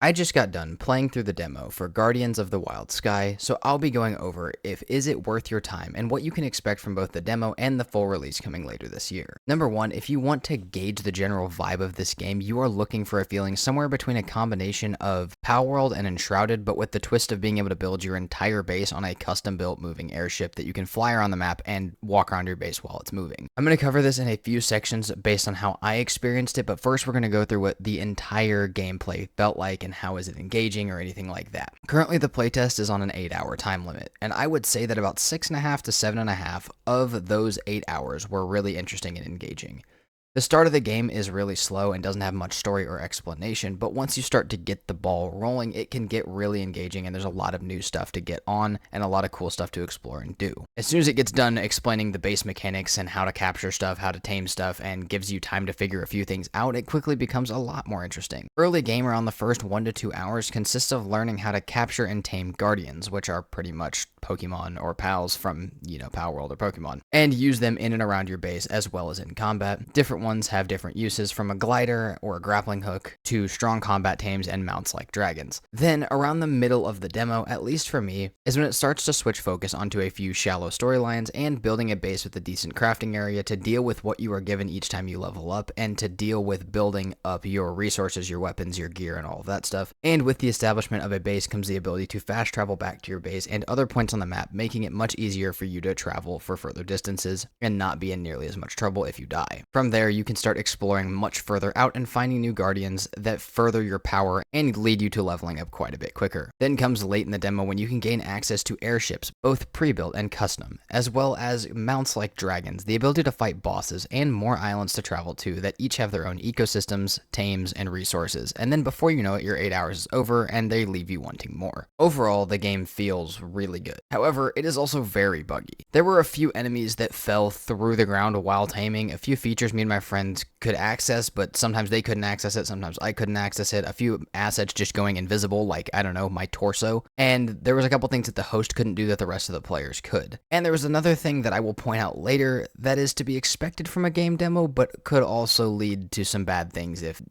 I just got done playing through the demo for Guardians of the Wild Sky, so I'll be going over if is it worth your time and what you can expect from both the demo and the full release coming later this year. Number one, if you want to gauge the general vibe of this game, you are looking for a feeling somewhere between a combination of Palworld and Enshrouded, but with the twist of being able to build your entire base on a custom-built moving airship that you can fly around the map and walk around your base while it's moving. I'm going to cover this in a few sections based on how I experienced it, but first we're going to go through what the entire gameplay felt like and how is it engaging or anything like that. Currently the playtest is on an 8-hour time limit, and I would say that about 6.5 to 7.5 of those 8 hours were really interesting and engaging. The start of the game is really slow and doesn't have much story or explanation, but once you start to get the ball rolling, it can get really engaging and there's a lot of new stuff to get on and a lot of cool stuff to explore and do. As soon as it gets done explaining the base mechanics and how to capture stuff, how to tame stuff, and gives you time to figure a few things out, it quickly becomes a lot more interesting. Early game around the first 1 to 2 hours consists of learning how to capture and tame guardians, which are pretty much Pokemon or pals from, Palworld or Pokemon, and use them in and around your base as well as in combat. Different ones have different uses, from a glider or a grappling hook to strong combat tames and mounts like dragons. Then, around the middle of the demo, at least for me, is when it starts to switch focus onto a few shallow storylines and building a base with a decent crafting area to deal with what you are given each time you level up and to deal with building up your resources, your weapons, your gear, and all of that stuff. And with the establishment of a base comes the ability to fast travel back to your base and other points on the map, making it much easier for you to travel for further distances and not be in nearly as much trouble if you die. From there, you can start exploring much further out and finding new guardians that further your power and lead you to leveling up quite a bit quicker. Then comes late in the demo when you can gain access to airships, both pre-built and custom, as well as mounts like dragons, the ability to fight bosses, and more islands to travel to that each have their own ecosystems, tames, and resources. And then before you know it, your 8 hours is over and they leave you wanting more. Overall, the game feels really good. However, it is also very buggy. There were a few enemies that fell through the ground while taming, a few features me and my friends could access, but sometimes they couldn't access it, sometimes I couldn't access it, a few assets just going invisible, like, I don't know, my torso, and there was a couple things that the host couldn't do that the rest of the players could. And there was another thing that I will point out later that is to be expected from a game demo, but could also lead to some bad things if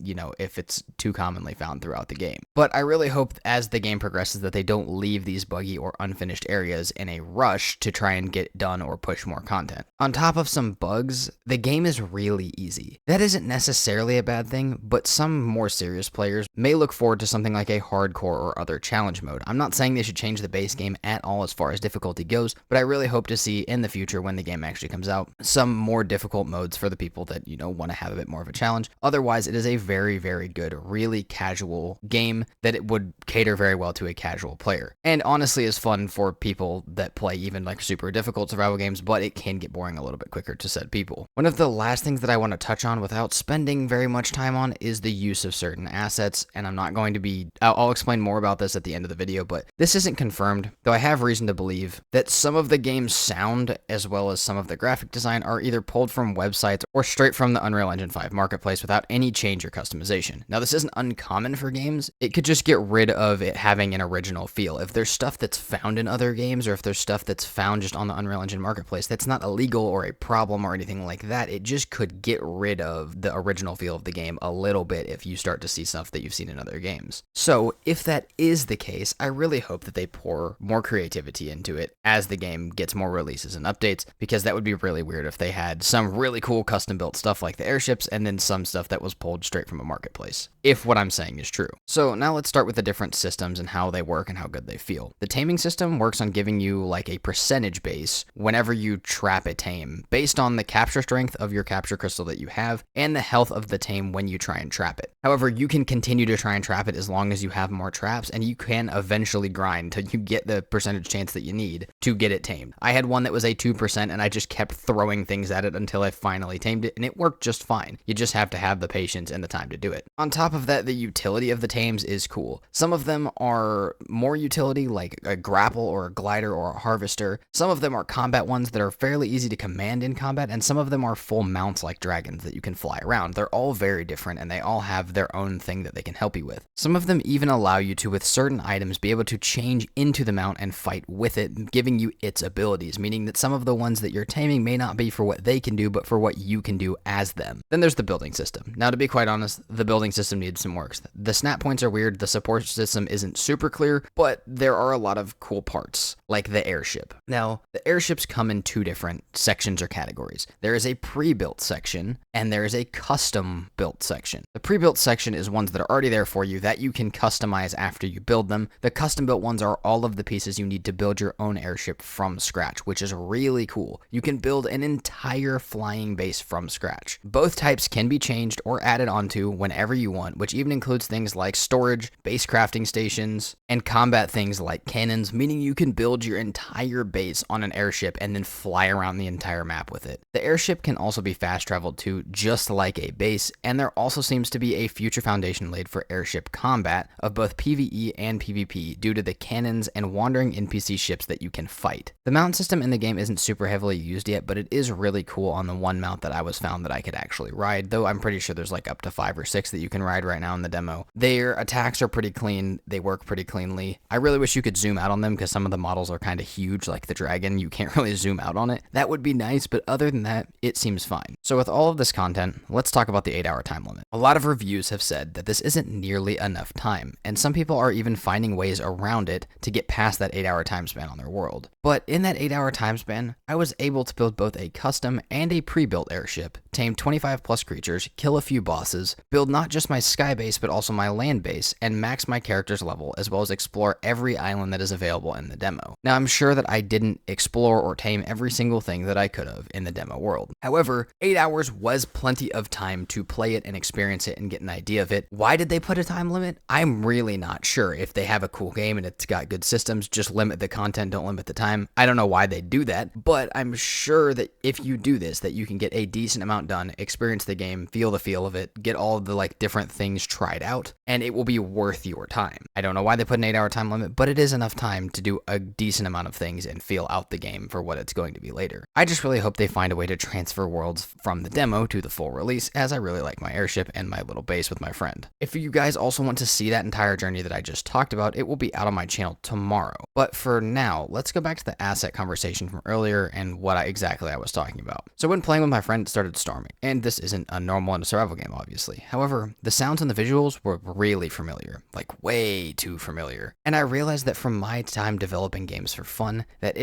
it's too commonly found throughout the game. But I really hope as the game progresses that they don't leave these buggy or unfinished areas in a rush to try and get done or push more content. On top of some bugs, the game is really easy. That isn't necessarily a bad thing, but some more serious players may look forward to something like a hardcore or other challenge mode. I'm not saying they should change the base game at all as far as difficulty goes, but I really hope to see in the future when the game actually comes out some more difficult modes for the people that, want to have a bit more of a challenge. Otherwise, it is a very, very good, really casual game that it would cater very well to a casual player. And honestly is fun for people that play even like super difficult survival games, but it can get boring a little bit quicker to said people. One of the last things that I want to touch on without spending very much time on is the use of certain assets, and I'm not going to be, I'll explain more about this at the end of the video, but this isn't confirmed, though I have reason to believe that some of the game's sound as well as some of the graphic design are either pulled from websites or straight from the Unreal Engine 5 marketplace without any change or customization. Now, this isn't uncommon for games. It could just get rid of it having an original feel. If there's stuff that's found in other games, or if there's stuff that's found just on the Unreal Engine marketplace that's not illegal or a problem or anything like that, it just could get rid of the original feel of the game a little bit if you start to see stuff that you've seen in other games. So if that is the case, I really hope that they pour more creativity into it as the game gets more releases and updates, because that would be really weird if they had some really cool custom built stuff like the airships and then some stuff that was pulled straight from a marketplace, if what I'm saying is true. So now let's start with the different systems and how they work and how good they feel. The taming system works on giving you like a percentage base whenever you trap a tame, based on the capture strength of your capture crystal that you have and the health of the tame when you try and trap it. However, you can continue to try and trap it as long as you have more traps, and you can eventually grind till you get the percentage chance that you need to get it tamed. I had one that was a 2% and I just kept throwing things at it until I finally tamed it, and it worked just fine. You just have to have the patience and the time to do it. On top of that, the utility of the tames is cool. Some of them are more utility, like a grapple or a glider or a harvester. Some of them are combat ones that are fairly easy to command in combat, and some of them are full mounts like dragons dragons that you can fly around. They're all very different, and they all have their own thing that they can help you with. Some of them even allow you to, with certain items, be able to change into the mount and fight with it, giving you its abilities, meaning that some of the ones that you're taming may not be for what they can do, but for what you can do as them. Then there's the building system. Now, to be quite honest, the building system needs some work. The snap points are weird, the support system isn't super clear, but there are a lot of cool parts, like the airship. Now, the airships come in two different sections or categories. There is a pre-built section, and there is a custom-built section. The pre-built section is ones that are already there for you that you can customize after you build them. The custom-built ones are all of the pieces you need to build your own airship from scratch, which is really cool. You can build an entire flying base from scratch. Both types can be changed or added onto whenever you want, which even includes things like storage, base crafting stations, and combat things like cannons, meaning you can build your entire base on an airship and then fly around the entire map with it. The airship can also be fast traveled to, just like a base, and there also seems to be a future foundation laid for airship combat of both PvE and PvP due to the cannons and wandering NPC ships that you can fight. The mount system in the game isn't super heavily used yet, but it is really cool on the one mount that I was found that I could actually ride, though I'm pretty sure there's like up to 5 or 6 that you can ride right now in the demo. Their attacks are pretty clean, they work pretty cleanly. I really wish you could zoom out on them because some of the models are kind of huge, like the dragon. You can't really zoom out on it. That would be nice, but other than that, it seems fine. So with all of this content, let's talk about the 8-hour time limit. A lot of reviews have said that this isn't nearly enough time, and some people are even finding ways around it to get past that 8-hour time span on their world. But in that 8-hour time span, I was able to build both a custom and a pre-built airship, tame 25 plus creatures, kill a few bosses, build not just my sky base but also my land base, and max my character's level, as well as explore every island that is available in the demo. Now, I'm sure that I didn't explore or tame every single thing that I could have in the demo world. However, 8 hours was plenty of time to play it and experience it and get an idea of it. Why did they put a time limit? I'm really not sure. If they have a cool game and it's got good systems, just limit the content, don't limit the time. I don't know why they do that, but I'm sure that if you do this, that you can get a decent amount done, experience the game, feel the feel of it, get all of the like different things tried out, and it will be worth your time. I don't know why they put an 8-hour time limit, but it is enough time to do a decent amount of things and feel out the game for what it's going to be later. I just really hope they find a way to transfer worlds from the demo to the full release, as I really like my airship and my little base with my friend. If you guys also want to see that entire journey that I just talked about, it will be out on my channel tomorrow. But for now, let's go back to the asset conversation from earlier and what exactly I was talking about. So when playing with my friend, it started storming, and this isn't a normal in a survival game, obviously. However, the sounds and the visuals were really familiar, like way too familiar. And I realized that from my time developing games for fun, that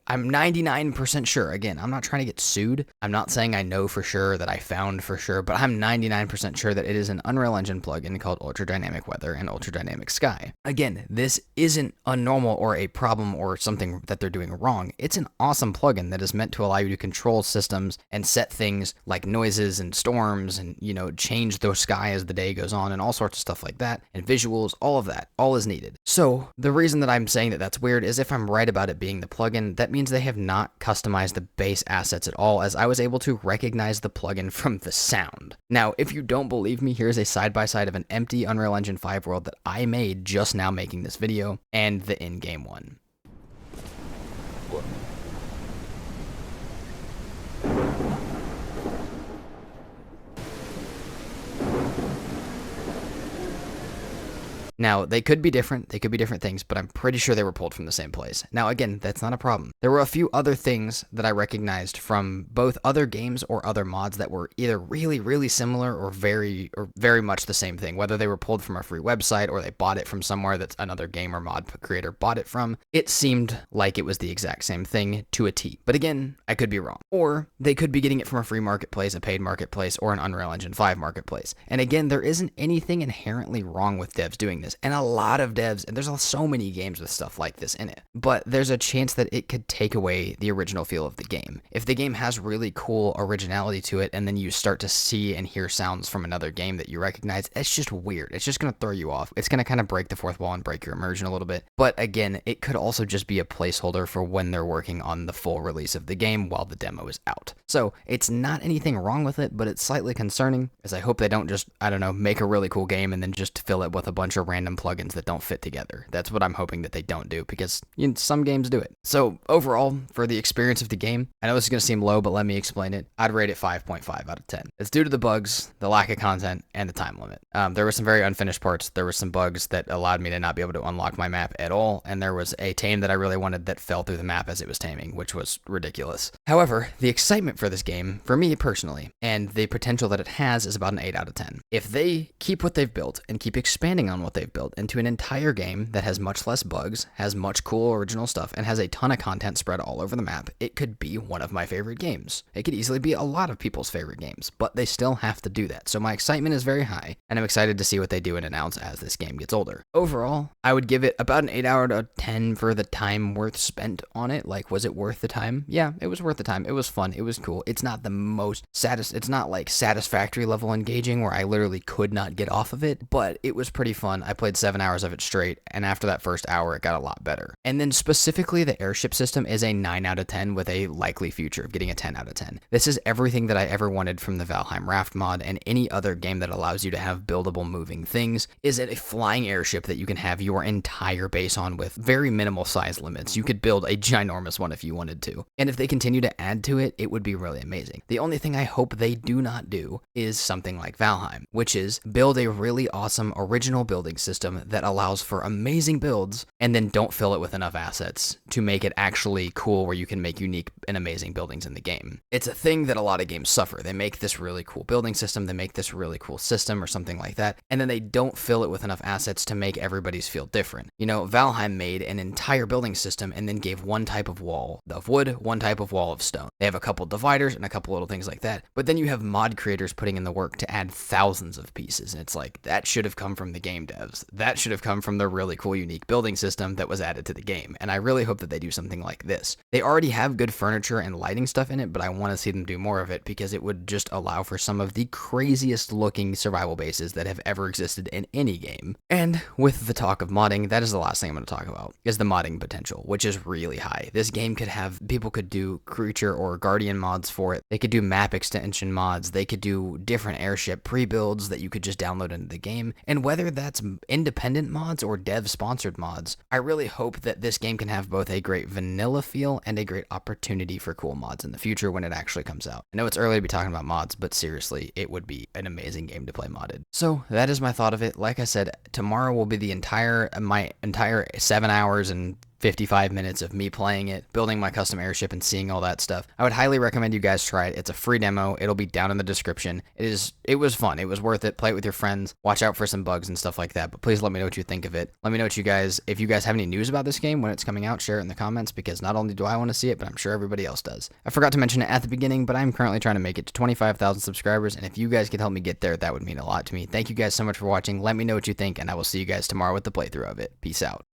I'm 99% sure, again, I'm not trying to get sued. I'm not saying I know for sure, that I found for sure, but I'm 99% sure that it is an Unreal Engine plugin called Ultra Dynamic Weather and Ultra Dynamic Sky. Again, this isn't a normal or a problem or something that they're doing wrong. It's an awesome plugin that is meant to allow you to control systems and set things like noises and storms and, change the sky as the day goes on and all sorts of stuff like that, and visuals, all of that, all is needed. So the reason that I'm saying that that's weird is if I'm right about it being the plugin, that means they have not customized the base assets at all, as I was able to recognize the plugin from the sound. Now, if you don't believe me, here's a side-by-side of an empty Unreal Engine 5 world that I made just now making this video, and the in-game one. Now, they could be different things, but I'm pretty sure they were pulled from the same place. Now, again, that's not a problem. There were a few other things that I recognized from both other games or other mods that were either really, really similar or very much the same thing, whether they were pulled from a free website or they bought it from somewhere that's another game or mod creator bought it from. It seemed like it was the exact same thing to a T. But again, I could be wrong. Or they could be getting it from a free marketplace, a paid marketplace, or an Unreal Engine 5 marketplace. And again, there isn't anything inherently wrong with devs doing this. And a lot of devs, and there's so many games with stuff like this in it, but there's a chance that it could take away the original feel of the game. If the game has really cool originality to it, and then you start to see and hear sounds from another game that you recognize, it's just weird. It's just going to throw you off. It's going to kind of break the fourth wall and break your immersion a little bit. But again, it could also just be a placeholder for when they're working on the full release of the game while the demo is out. So it's not anything wrong with it, but it's slightly concerning, as I hope they don't just, make a really cool game and then just fill it with a bunch of random random plugins that don't fit together. That's what I'm hoping that they don't do, because some games do it. So overall, for the experience of the game, I know this is going to seem low, but let me explain it. I'd rate it 5.5 out of 10. It's due to the bugs, the lack of content, and the time limit. There were some very unfinished parts. There were some bugs that allowed me to not be able to unlock my map at all, and there was a tame that I really wanted that fell through the map as it was taming, which was ridiculous. However, the excitement for this game, for me personally, and the potential that it has is about an 8 out of 10. If they keep what they've built and keep expanding on what they've built into an entire game that has much less bugs, has much cool original stuff, and has a ton of content spread all over the map, it could be one of my favorite games. It could easily be a lot of people's favorite games, but they still have to do that. So my excitement is very high, and I'm excited to see what they do and announce as this game gets older. Overall, I would give it about an 8 out of 10 for the time worth spent on it. Like, was it worth the time? Yeah, it was worth the time. It was fun. It was cool. It's not the most it's not like satisfactory level engaging where I literally could not get off of it, but it was pretty fun. I played 7 hours of it straight, and after that first hour, it got a lot better. And then specifically, the airship system is a 9 out of 10 with a likely future of getting a 10 out of 10. This is everything that I ever wanted from the Valheim Raft mod, and any other game that allows you to have buildable moving things. Is it a flying airship that you can have your entire base on with very minimal size limits? You could build a ginormous one if you wanted to. And if they continue to add to it, it would be really amazing. The only thing I hope they do not do is something like Valheim, which is build a really awesome original building system that allows for amazing builds, and then don't fill it with enough assets to make it actually cool where you can make unique and amazing buildings in the game. It's a thing that a lot of games suffer. They make this really cool building system, they make this really cool system or something like that, and then they don't fill it with enough assets to make everybody's feel different. You know, Valheim made an entire building system and then gave one type of wall of wood, one type of wall of stone. They have a couple dividers and a couple little things like that, but then you have mod creators putting in the work to add thousands of pieces, and it's like, that should have come from the game devs. That should have come from the really cool, unique building system that was added to the game, and I really hope that they do something like this. They already have good furniture and lighting stuff in it, but I want to see them do more of it, because it would just allow for some of the craziest looking survival bases that have ever existed in any game. And with the talk of modding, that is the last thing I'm going to talk about, is the modding potential, which is really high. This game could have, people could do creature or guardian mods for it. They could do map extension mods. They could do different airship pre-builds that you could just download into the game. And whether that's independent mods or dev-sponsored mods, I really hope that this game can have both a great vanilla feel and a great opportunity for cool mods in the future when it actually comes out. I know it's early to be talking about mods, but seriously, it would be an amazing game to play modded. So that is my thought of it. Like I said, tomorrow will be my entire 7 hours and 55 minutes of me playing it, building my custom airship, and seeing all that stuff. I would highly recommend you guys try it. It's a free demo. It'll be down in the description. It was fun. It was worth it. Play it with your friends. Watch out for some bugs and stuff like that, but please let me know what you think of it. Let me know if you guys have any news about this game when it's coming out, share it in the comments, because not only do I want to see it, but I'm sure everybody else does. I forgot to mention it at the beginning, but I'm currently trying to make it to 25,000 subscribers, and if you guys could help me get there, that would mean a lot to me. Thank you guys so much for watching. Let me know what you think, and I will see you guys tomorrow with the playthrough of it. Peace out.